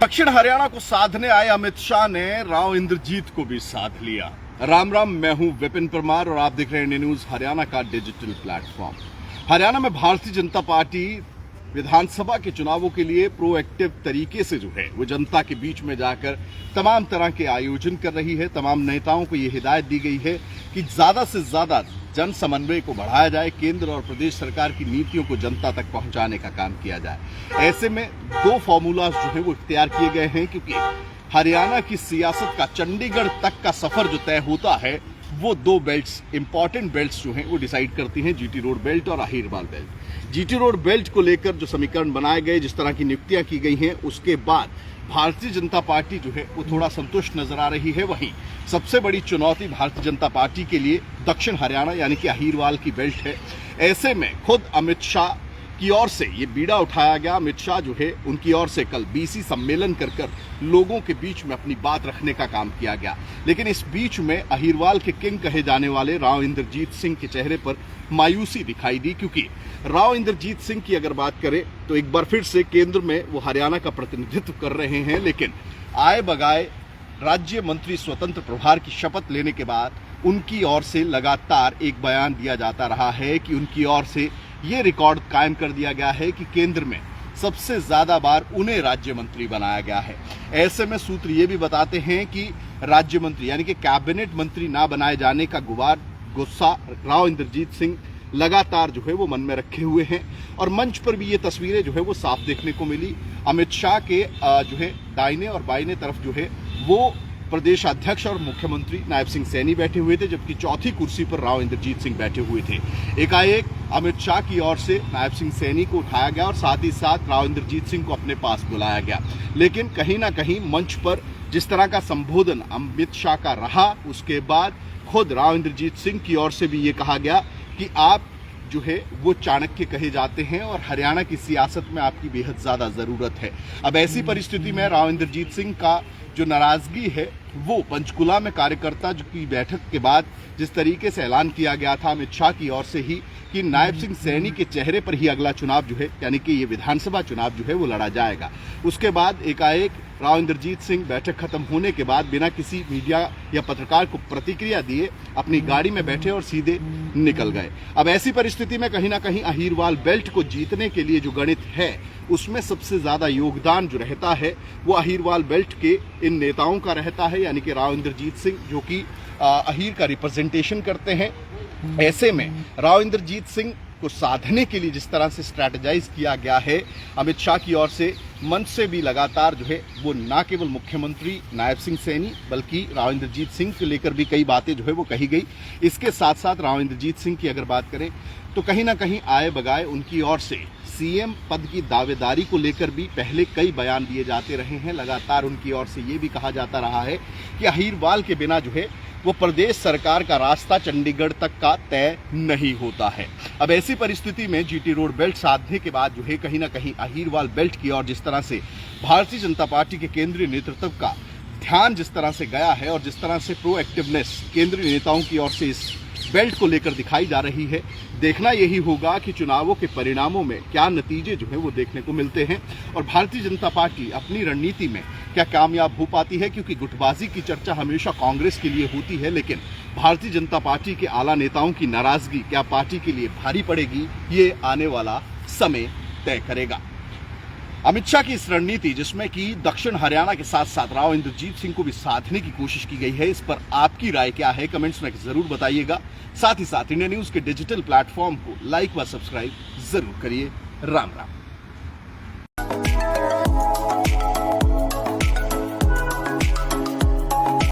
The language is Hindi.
दक्षिण हरियाणा को साधने आए अमित शाह ने राव इंद्रजीत को भी साध लिया। राम राम, मैं हूं विपिन परमार और आप देख रहे हैं इंडिया न्यूज हरियाणा का डिजिटल प्लेटफॉर्म। हरियाणा में भारतीय जनता पार्टी विधानसभा के चुनावों के लिए प्रोएक्टिव तरीके से जो है वो जनता के बीच में जाकर तमाम तरह के आयोजन कर रही है। तमाम नेताओं को ये हिदायत दी गई है कि ज्यादा से ज्यादा जन समन्वय को बढ़ाया जाए, केंद्र और प्रदेश सरकार की नीतियों को जनता तक पहुंचाने का काम किया जाए। ऐसे में दो फॉर्मूलाज जो है वो इख्तियार किए गए हैं, क्योंकि हरियाणा की सियासत का चंडीगढ़ तक का सफर जो तय होता है वो दो बेल्ट्स, इंपॉर्टेंट बेल्ट्स जो हैं वो डिसाइड करती हैं, जीटी रोड बेल्ट और Ahirwal belt. GT road belt को लेकर जो समीकरण बनाए गए, जिस तरह की नियुक्तियां की गई हैं, उसके बाद भारतीय जनता पार्टी जो है वो थोड़ा संतुष्ट नजर आ रही है। वहीं सबसे बड़ी चुनौती भारतीय जनता पार्टी के लिए दक्षिण हरियाणा यानी कि अहीरवाल की बेल्ट है। ऐसे में खुद अमित शाह की ओर से ये बीड़ा उठाया गया। अमित शाह जो है उनकी ओर से कल बीसी सम्मेलन कर लोगों के बीच में अपनी बात रखने का काम किया गया। लेकिन इस बीच में अहीरवाल के किंग कहे जाने वाले राव इंद्रजीत सिंह के चेहरे पर मायूसी दिखाई दी, क्योंकि राव इंद्रजीत सिंह की अगर बात करें तो एक बार फिर से केंद्र में वो हरियाणा का प्रतिनिधित्व कर रहे हैं, लेकिन आए बगाए राज्य मंत्री स्वतंत्र प्रभार की शपथ लेने के बाद उनकी ओर से लगातार एक बयान दिया जाता रहा है कि उनकी ओर से ये रिकॉर्ड कायम कर दिया गया है कि केंद्र में सबसे ज्यादा बार उन्हें राज्य मंत्री बनाया गया है। ऐसे में सूत्र ये भी बताते हैं कि राज्य मंत्री यानी कि कैबिनेट मंत्री ना बनाए जाने का गुस्सा राव इंद्रजीत सिंह लगातार जो है वो मन में रखे हुए हैं। और मंच पर भी ये तस्वीरें जो है वो साफ देखने को मिली। अमित शाह के जो है दाहिने और बाइने तरफ जो है वो प्रदेश अध्यक्ष और मुख्यमंत्री नायब सिंह सैनी बैठे हुए थे, जबकि चौथी कुर्सी पर राव इंद्रजीत सिंह बैठे हुए थे। एकाएक अमित शाह की ओर से नायब सिंह सैनी को उठाया गया और साथ ही साथ राव इंद्रजीत सिंह को अपने पास बुलाया गया। लेकिन कहीं ना कहीं मंच पर जिस तरह का संबोधन अमित शाह का रहा, उसके बाद खुद राव इंद्रजीत सिंह की ओर से भी ये कहा गया कि आप जो है वो चाणक्य कहे जाते हैं और हरियाणा की सियासत में आपकी बेहद ज्यादा जरूरत है। अब ऐसी परिस्थिति में राव इंद्रजीत सिंह का जो नाराजगी है वो पंचकुला में कार्यकर्ता की बैठक के बाद जिस तरीके से ऐलान किया गया था अमित शाह की ओर से ही कि नायब सिंह सैनी के चेहरे पर ही अगला चुनाव जो है यानी कि ये विधानसभा चुनाव जो है वो लड़ा जाएगा। उसके बाद एकाएक राव इंद्रजीत सिंह बैठक खत्म होने के बाद बिना किसी मीडिया या पत्रकार को प्रतिक्रिया दिए अपनी गाड़ी में बैठे और सीधे निकल गए। अब ऐसी परिस्थिति में कहीं ना कहीं अहीरवाल बेल्ट को जीतने के लिए जो गणित है उसमें सबसे ज्यादा योगदान जो रहता है वो अहीरवाल बेल्ट के इन नेताओं का रहता है, यानी कि राव इंद्रजीत सिंह जो कि अहीर का रिप्रेजेंटेशन करते हैं। ऐसे में राव इंद्रजीत सिंह को साधने के लिए जिस तरह से स्ट्रैटेजाइज किया गया है अमित शाह की ओर से, मंच से भी लगातार जो है वो ना केवल मुख्यमंत्री नायब सिंह सैनी बल्कि राव इंद्रजीत सिंह को लेकर भी कई बातें जो है वो कही गई। इसके साथ साथ राव इंद्रजीत सिंह की अगर बात करें तो कहीं ना कहीं आए बगाए उनकी ओर से सीएम पद की दावेदारी को लेकर भी पहले कई बयान दिए जाते रहे हैं। लगातार उनकी ओर से ये भी कहा जाता रहा है कि अहीरवाल के बिना जो है वो प्रदेश सरकार का रास्ता चंडीगढ़ तक का तय नहीं होता है। अब ऐसी परिस्थिति में जीटी रोड बेल्ट साधने के बाद जो है कहीं ना कहीं अहीरवाल बेल्ट की ओर जिस तरह से भारतीय जनता पार्टी के केंद्रीय नेतृत्व का ध्यान जिस तरह से गया है और जिस तरह से प्रोएक्टिवनेस केंद्रीय नेताओं की ओर से इस बेल्ट को लेकर दिखाई जा रही है, देखना यही होगा कि चुनावों के परिणामों में क्या नतीजे जो है वो देखने को मिलते हैं और भारतीय जनता पार्टी अपनी रणनीति में क्या कामयाब हो पाती है। क्योंकि गुटबाजी की चर्चा हमेशा कांग्रेस के लिए होती है, लेकिन भारतीय जनता पार्टी के आला नेताओं की नाराजगी क्या पार्टी के लिए भारी पड़ेगी, ये आने वाला समय तय करेगा। अमित शाह की इस रणनीति जिसमें कि दक्षिण हरियाणा के साथ साथ राव इंद्रजीत सिंह को भी साधने की कोशिश की गई है, इस पर आपकी राय क्या है कमेंट्स में जरूर बताइएगा। साथ ही साथ इंडिया न्यूज के डिजिटल प्लेटफॉर्म को लाइक व सब्सक्राइब जरूर करिए। राम राम।